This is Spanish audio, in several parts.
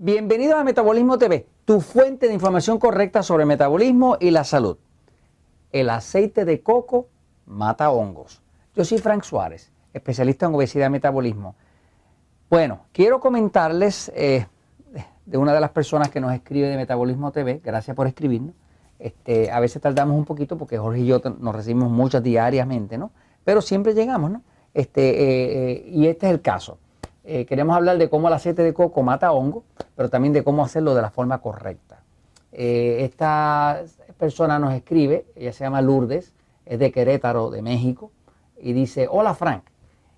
Bienvenidos a Metabolismo TV, tu fuente de información correcta sobre el metabolismo y la salud. El aceite de coco mata hongos. Yo soy Frank Suárez, especialista en obesidad y metabolismo. Bueno, quiero comentarles de una de las personas que nos escribe de Metabolismo TV. Gracias por escribirnos. A veces tardamos un poquito porque Jorge y yo nos recibimos muchas diariamente, ¿no? Pero siempre llegamos, ¿no? Y este es el caso. Queremos hablar de cómo el aceite de coco mata hongos, pero también de cómo hacerlo de la forma correcta. Esta persona nos escribe, ella se llama Lourdes, es de Querétaro, de México, y dice: hola Frank,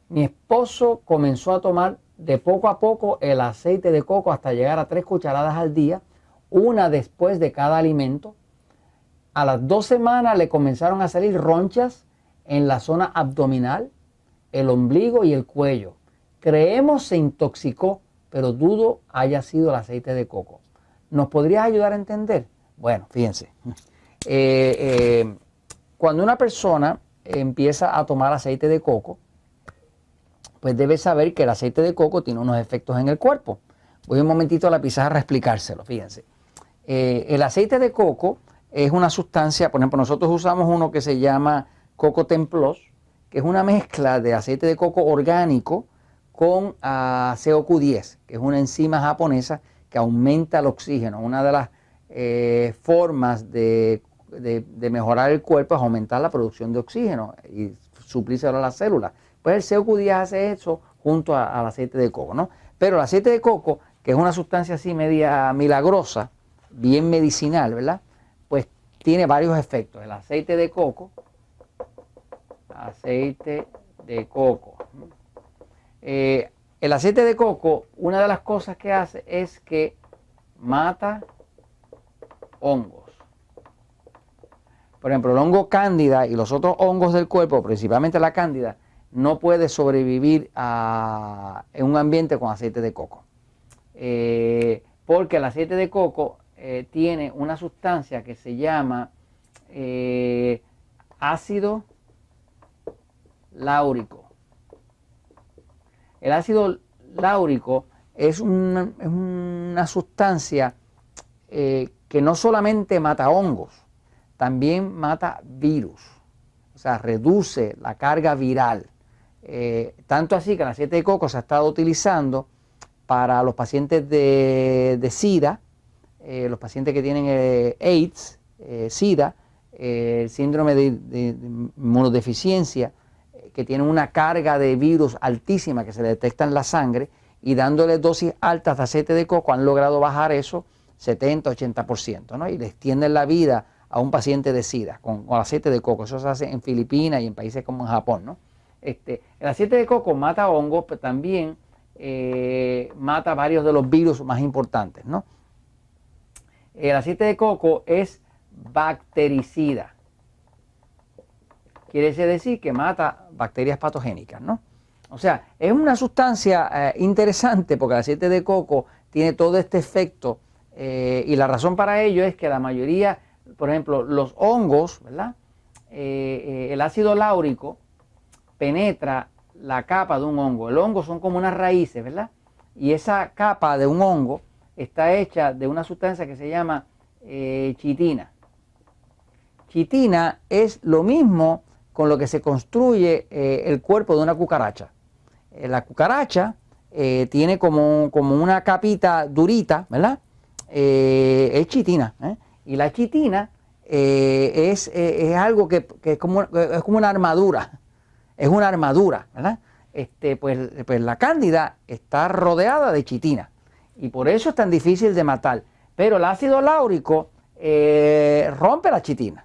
mi esposo comenzó a tomar de poco a poco el aceite de coco hasta llegar a 3 cucharadas al día, una después de cada alimento. A las 2 semanas le comenzaron a salir ronchas en la zona abdominal, el ombligo y el cuello. Creemos se intoxicó, pero dudo haya sido el aceite de coco. ¿Nos podrías ayudar a entender? Bueno, fíjense. Cuando una persona empieza a tomar aceite de coco, pues debe saber que el aceite de coco tiene unos efectos en el cuerpo. Voy un momentito a la pizarra a explicárselo, fíjense. El aceite de coco es una sustancia, por ejemplo, nosotros usamos uno que se llama Coco Ten Plus, que es una mezcla de aceite de coco orgánico con CoQ10, que es una enzima japonesa que aumenta el oxígeno. Una de las formas de mejorar el cuerpo es aumentar la producción de oxígeno y suplírselo a las células. Pues el CoQ10 hace eso junto al aceite de coco, ¿no? Pero el aceite de coco, que es una sustancia así media milagrosa, bien medicinal, ¿verdad? Pues tiene varios efectos. El aceite de coco, el aceite de coco, una de las cosas que hace es que mata hongos. Por ejemplo, el hongo cándida y los otros hongos del cuerpo, principalmente la cándida, no puede sobrevivir en un ambiente con aceite de coco. Porque el aceite de coco tiene una sustancia que se llama ácido láurico. El ácido láurico es una sustancia que no solamente mata hongos, también mata virus. O sea, reduce la carga viral. Tanto así que el aceite de coco se ha estado utilizando para los pacientes de SIDA, los pacientes que tienen AIDS, SIDA, el síndrome de inmunodeficiencia, que tienen una carga de virus altísima que se le detecta en la sangre, y dándole dosis altas de aceite de coco han logrado bajar eso 70-80%, ¿no? Y le extienden la vida a un paciente de SIDA con aceite de coco. Eso se hace en Filipinas y en países como en Japón, ¿no? El aceite de coco mata hongos, pero también mata varios de los virus más importantes, ¿no? El aceite de coco es bactericida. Quiere decir que mata bacterias patogénicas, ¿no? O sea, es una sustancia interesante porque el aceite de coco tiene todo este efecto y la razón para ello es que la mayoría, por ejemplo, los hongos, ¿verdad? El ácido láurico penetra la capa de un hongo. El hongo son como unas raíces, ¿verdad? Y esa capa de un hongo está hecha de una sustancia que se llama chitina. Chitina es lo mismo con lo que se construye el cuerpo de una cucaracha. La cucaracha tiene como una capita durita, ¿verdad? Es chitina. Y la chitina es algo que es como una armadura. Es una armadura, ¿verdad? Pues la cándida está rodeada de chitina. Y por eso es tan difícil de matar. Pero el ácido láurico rompe la chitina,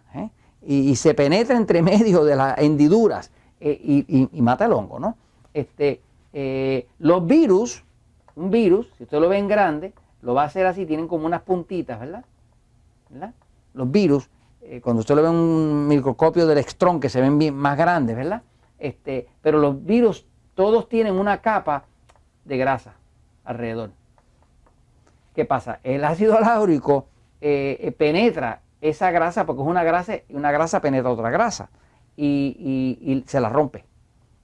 y se penetra entre medio de las hendiduras y mata el hongo, ¿no? Los virus, un virus, si usted lo ve en grande, lo va a hacer así, tienen como unas puntitas, ¿verdad? Los virus, cuando usted lo ve en un microscopio del Electron, que se ven bien más grandes, ¿verdad? Pero los virus todos tienen una capa de grasa alrededor. ¿Qué pasa? El ácido láurico penetra esa grasa porque es una grasa y una grasa penetra otra grasa y se la rompe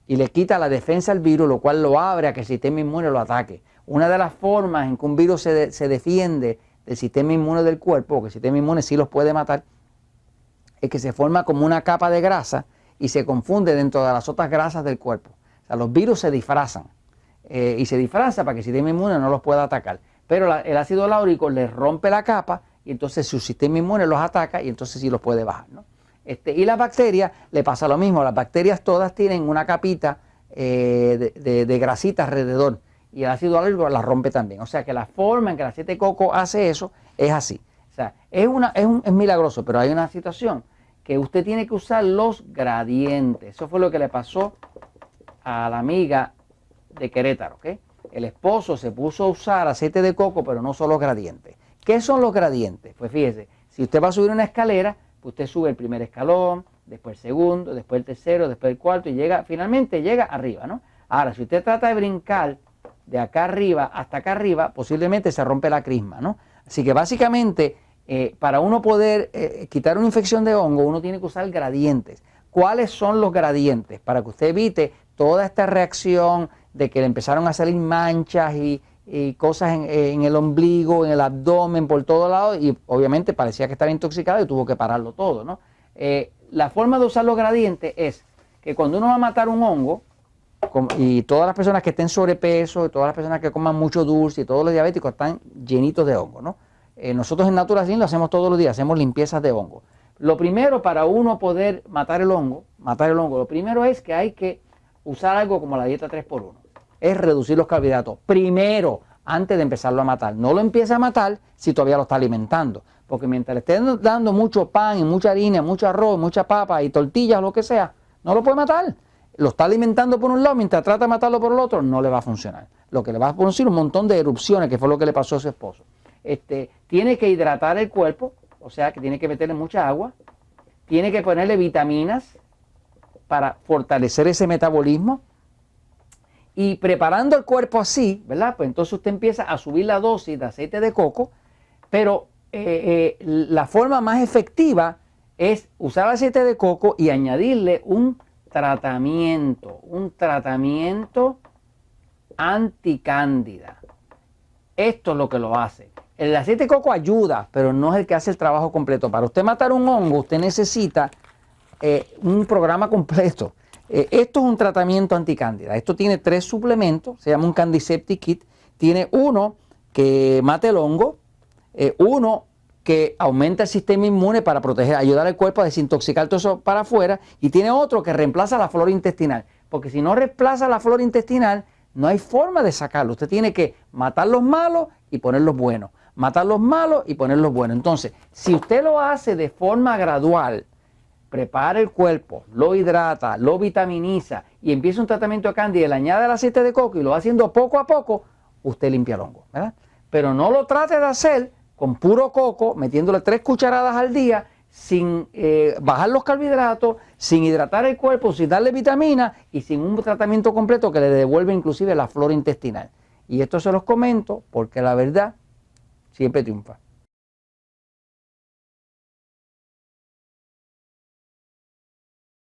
y le quita la defensa al virus, lo cual lo abre a que el sistema inmune lo ataque. una de las formas en que un virus se defiende del sistema inmune del cuerpo, porque el sistema inmune sí los puede matar, es que se forma como una capa de grasa y se confunde dentro de las otras grasas del cuerpo. O sea, los virus se disfrazan y se disfraza para que el sistema inmune no los pueda atacar. Pero el ácido láurico les rompe la capa y entonces su sistema inmune los ataca y entonces sí los puede bajar, ¿no? Y las bacterias le pasa lo mismo. Las bacterias todas tienen una capita de grasita alrededor y el ácido láurico las rompe también. O sea que la forma en que el aceite de coco hace eso es así. O sea, es milagroso, pero hay una situación que usted tiene que usar los gradientes. Eso fue lo que le pasó a la amiga de Querétaro, ¿ok? El esposo se puso a usar aceite de coco, pero no son los gradientes. ¿Qué son los gradientes? Pues fíjese, si usted va a subir una escalera, pues usted sube el primer escalón, después el segundo, después el tercero, después el cuarto y finalmente llega arriba, ¿no? Ahora, si usted trata de brincar de acá arriba hasta acá arriba, posiblemente se rompe la crisma, ¿no? Así que básicamente, para uno poder quitar una infección de hongo, uno tiene que usar gradientes. ¿Cuáles son los gradientes? Para que usted evite toda esta reacción de que le empezaron a salir manchas y cosas en el ombligo, en el abdomen, por todos lados, y obviamente parecía que estaba intoxicado y tuvo que pararlo todo, ¿no? La forma de usar los gradientes es que cuando uno va a matar un hongo, y todas las personas que estén sobrepeso, y todas las personas que coman mucho dulce, y todos los diabéticos están llenitos de hongo, ¿no? Nosotros en Natural Slim lo hacemos todos los días, hacemos limpiezas de hongo. Lo primero para uno poder matar el hongo, lo primero es que hay que usar algo como la dieta 3x1. Es reducir los carbohidratos primero, antes de empezarlo a matar. No lo empiece a matar si todavía lo está alimentando. Porque mientras le estén dando mucho pan y mucha harina, mucho arroz, mucha papa y tortillas, lo que sea, no lo puede matar. Lo está alimentando por un lado, mientras trata de matarlo por el otro, no le va a funcionar. Lo que le va a producir un montón de erupciones, que fue lo que le pasó a su esposo. Tiene que hidratar el cuerpo, o sea que tiene que meterle mucha agua, tiene que ponerle vitaminas para fortalecer ese metabolismo. Y preparando el cuerpo así, ¿verdad? Pues entonces usted empieza a subir la dosis de aceite de coco, pero la forma más efectiva es usar aceite de coco y añadirle un tratamiento anticándida. Esto es lo que lo hace. El aceite de coco ayuda, pero no es el que hace el trabajo completo. Para usted matar un hongo, usted necesita un programa completo. Esto es un tratamiento anticándida. Esto tiene 3 suplementos, se llama un Candiseptic Kit. Tiene uno que mata el hongo, uno que aumenta el sistema inmune para proteger, ayudar al cuerpo a desintoxicar todo eso para afuera, y tiene otro que reemplaza la flora intestinal. Porque si no reemplaza la flora intestinal, no hay forma de sacarlo. Usted tiene que matar los malos y poner los buenos. Matar los malos y poner los buenos. Entonces, si usted lo hace de forma gradual, prepara el cuerpo, lo hidrata, lo vitaminiza y empieza un tratamiento de cándida, le añade el aceite de coco y lo va haciendo poco a poco, usted limpia el hongo, ¿verdad? Pero no lo trate de hacer con puro coco, metiéndole 3 cucharadas al día, sin bajar los carbohidratos, sin hidratar el cuerpo, sin darle vitamina y sin un tratamiento completo que le devuelve inclusive la flora intestinal. Y esto se los comento porque la verdad siempre triunfa.